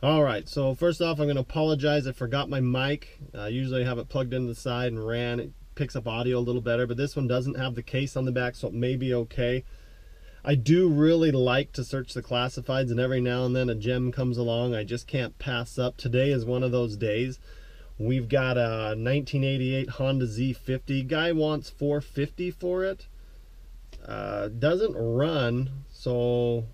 Alright, so first off, I'm going to apologize. I forgot my mic. Usually I have it plugged into the side and ran. It picks up audio a little better, but this one doesn't have the case on the back, so it may be okay. I do really like to search the classifieds, and every now and then a gem comes along I just can't pass up. Today is one of those days. We've got a 1988 Honda Z50. Guy wants $450 for it. Doesn't run, so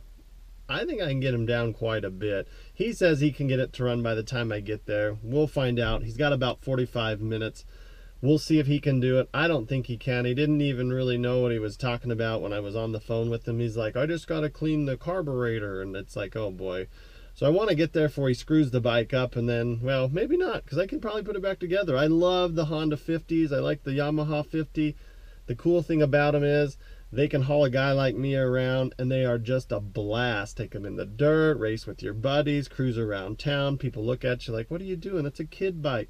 I think I can get him down quite a bit. He says he can get it to run by the time I get there. We'll find out. He's got about 45 minutes. We'll see if he can do it. I don't think he can. He didn't even really know what he was talking about when I was on the phone with him. He's like, I just got to clean the carburetor. And it's like, oh boy. So I want to get there before he screws the bike up, and then, well, maybe not, because I can probably put it back together. I love the Honda 50s. I like the Yamaha 50. The cool thing about them is they can haul a guy like me around, and they are just a blast. Take them in the dirt, race with your buddies, cruise around town. People look at you like, what are you doing? It's a kid bike.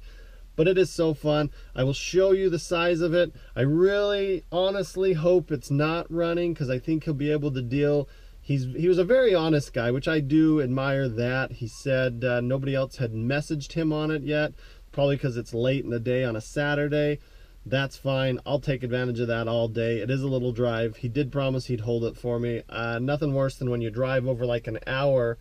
But it is so fun. I will show you the size of it. I really honestly hope it's not running, because I think he'll be able to deal. He was a very honest guy, which I do admire that. He said nobody else had messaged him on it yet, probably because it's late in the day on a Saturday. That's fine. I'll take advantage of that all day. It is a little drive. He did promise he'd hold it for me. Nothing worse than when you drive over like an hour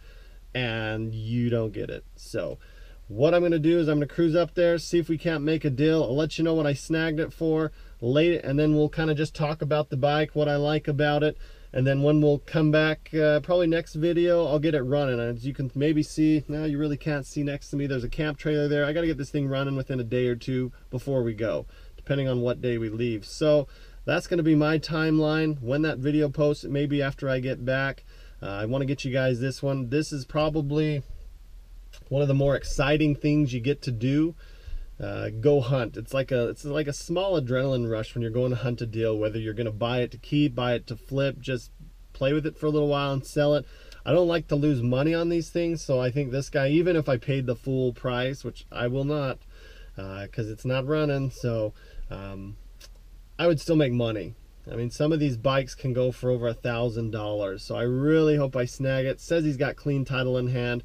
and you don't get it. So what I'm going to do is I'm going to cruise up there, see if we can't make a deal. I'll let you know what I snagged it for late, and then we'll kind of just talk about the bike, what I like about it. And then when we'll come back, probably next video, I'll get it running. As you can maybe see, now you really can't see next to me, there's a camp trailer there. I got to get this thing running within a day or two before we go, depending on what day we leave. So that's going to be my timeline. When that video posts, it may be after I get back. I want to get you guys this one. This is probably one of the more exciting things you get to do. Go hunt. It's like a small adrenaline rush when you're going to hunt a deal, whether you're going to buy it to keep, buy it to flip, just play with it for a little while and sell it. I don't like to lose money on these things, so I think this guy, even if I paid the full price, which I will not, because it's not running, so I would still make money. I mean, some of these bikes can go for over $1,000, so I really hope I snag it. Says he's got clean title in hand.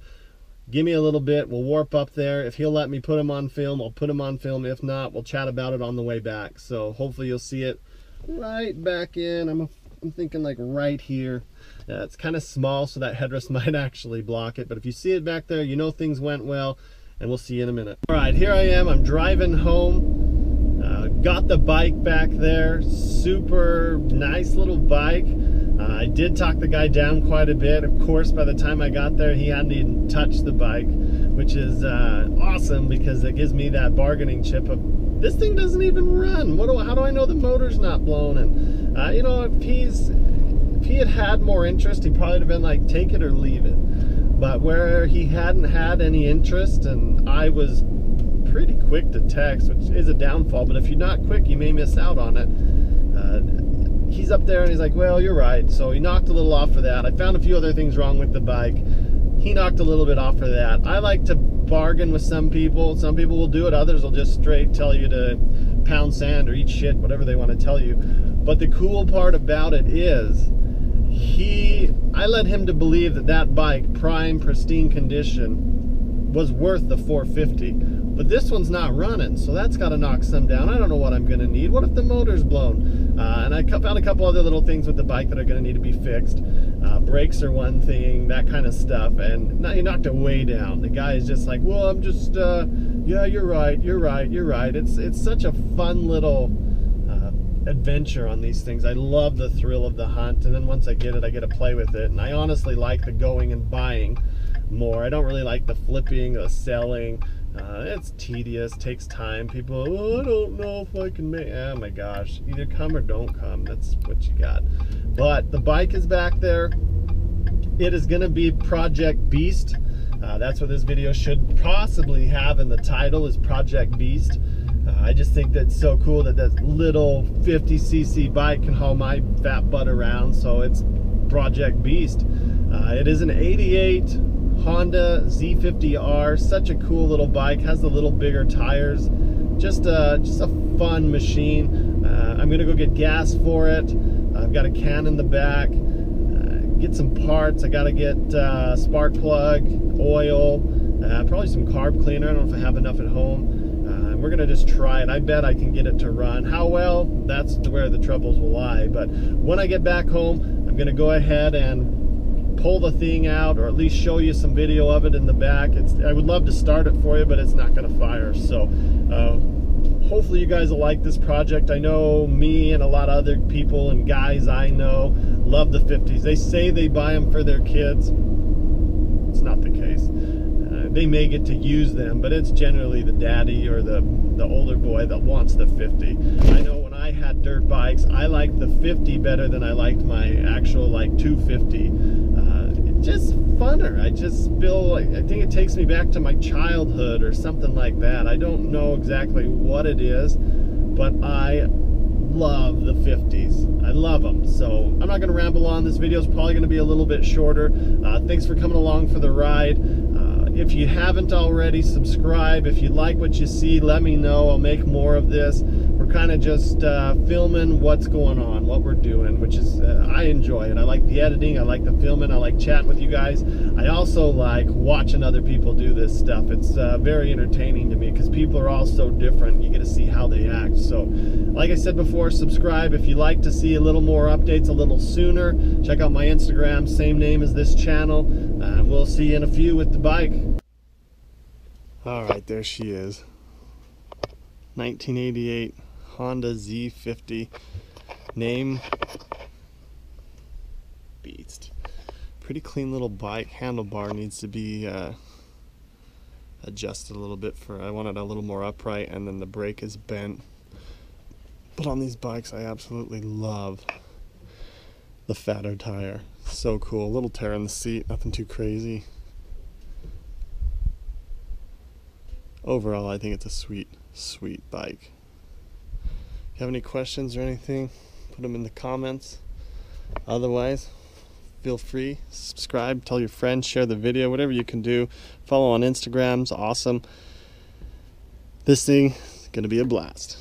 Give me a little bit, we'll warp up there. If he'll let me put him on film, I'll put him on film. If not, we'll chat about it on the way back. So hopefully you'll see it right back in. I'm thinking like right here. It's kind of small, so that headrest might actually block it. But if you see it back there, you know things went well, and we'll see you in a minute. All right, here I am. I'm driving home. Got the bike back there. Super nice little bike. I did talk the guy down quite a bit. Of course, by the time I got there, he hadn't even touched the bike, which is awesome, because it gives me that bargaining chip of, this thing doesn't even run. How do I know the motor's not blown? And you know, if he had more interest, he probably would have been like, take it or leave it. But where he hadn't had any interest, and I was pretty quick to text, which is a downfall, but if you're not quick, you may miss out on it. He's up there and he's like, well, you're right. So he knocked a little off for that. I found a few other things wrong with the bike. He knocked a little bit off for that. I like to bargain with some people. Some people will do it. Others will just straight tell you to pound sand or eat shit, whatever they want to tell you. But the cool part about it is I led him to believe that that bike, prime, pristine condition, was worth the $450. But this one's not running, so that's got to knock some down. I don't know what I'm going to need. What if the motor's blown? And I found a couple other little things with the bike that are going to need to be fixed. Brakes are one thing, that kind of stuff. And he knocked it way down. The guy is just like, well, I'm just, yeah, you're right. It's such a fun little adventure on these things. I love the thrill of the hunt, and then once I get it, I get to play with it. And I honestly like the going and buying more. I don't really like the flipping, the selling. It's tedious, takes time. People, oh, I don't know if I can make, oh my gosh, either come or don't come. That's what you got. But the bike is back there. It is going to be Project Beast. That's what this video should possibly have in the title, is Project Beast. I just think that's so cool that that little 50cc bike can haul my fat butt around, so it's Project Beast. It is an 88 Honda Z50R, such a cool little bike, has the little bigger tires, just a fun machine. I'm gonna go get gas for it. I've got a can in the back. get some parts. I gotta get spark plug, oil, probably some carb cleaner. I don't know if I have enough at home. We're gonna just try it. I bet I can get it to run. How well, that's where the troubles will lie. But when I get back home, I'm gonna go ahead and pull the thing out, or at least show you some video of it in the back. I would love to start it for you, but it's not gonna fire. So hopefully you guys will like this project. I know me and a lot of other people and guys I know love the 50s. They say they buy them for their kids. It's not the case. They may get to use them, but it's generally the daddy or the older boy that wants the 50. I know when I had dirt bikes, I liked the 50 better than I liked my actual like 250. It's just funner. I just feel like, I think it takes me back to my childhood or something like that. I don't know exactly what it is, but I love the 50s. I love them. So I'm not going to ramble on. This video is probably going to be a little bit shorter. Thanks for coming along for the ride. If you haven't already, subscribe. If you like what you see, let me know. I'll make more of this. We're kind of just filming what's going on, what we're doing, which is, I enjoy it. I like the editing, I like the filming, I like chatting with you guys. I also like watching other people do this stuff. It's very entertaining to me because people are all so different. You get to see how they act. So, like I said before, subscribe. If you like to see a little more updates a little sooner, check out my Instagram, same name as this channel. We'll see you in a few with the bike. All right, there she is. 1988 Honda Z50. Name Beast. Pretty clean little bike. Handlebar needs to be adjusted a little bit. I want it a little more upright, and then the brake is bent. But on these bikes, I absolutely love the fatter tire. So cool. A little tear in the seat, nothing too crazy. Overall, I think it's a sweet, sweet bike. If you have any questions or anything, put them in the comments. Otherwise, feel free, subscribe, tell your friends, share the video, whatever you can do. Follow on Instagram's awesome. This thing is going to be a blast.